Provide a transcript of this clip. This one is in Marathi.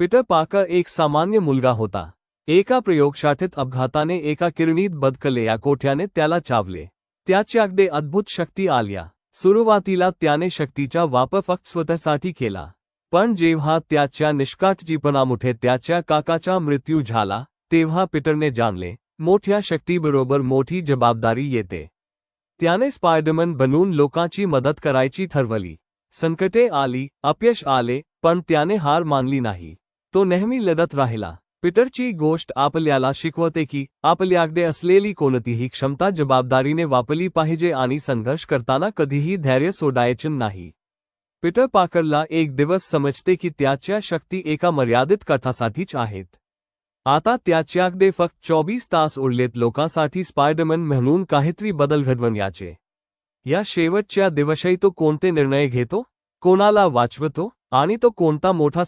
पीटर पार्कर एक सामान्य मुलगा होता. एका प्रयोगशाळेत अपघाताने एका किरणीत बदकलेल्या कोठ्याने त्याला चावले. त्याच्याकडे अद्भुत शक्ती आल्या. सुरुवातीला त्याने शक्तीचा वापर फक्त स्वतःसाठी केला. पण जेव्हा त्याच्या निष्काळजीपणामुळे त्याच्या काकाचा मृत्यू झाला, तेव्हा पीटरने जाणले, मोठ्या शक्तीबरोबर मोठी जबाबदारी येते. त्याने स्पायडरमॅन बनून लोकांची मदत करायची ठरवली. संकटे आली, अपयश आले, पण त्याने हार मानली नाही. तो नेहमी लढत राहिला. पीटरची गोष्ट आपल्याला शिकवते की आपल्याकडे असलेली कोणतीही क्षमता जबाबदारीने वापरली पाहिजे आणि संघर्ष करताना कधीही धैर्य सोडायचे नाही. पीटर पार्करला एक दिवस समजते की त्याच्या शक्ती एका मर्यादित काठासाठीच आहेत. आता त्याच्याकडे फक्त 24 तास उरलेत लोकांसाठी स्पायडरमॅन म्हणून काहीतरी बदल घडवण्याचे. या शेवटच्या दिवशी तो कोणते निर्णय घेतो, कोणाला वाचवतो आणि तो कोणता मोठा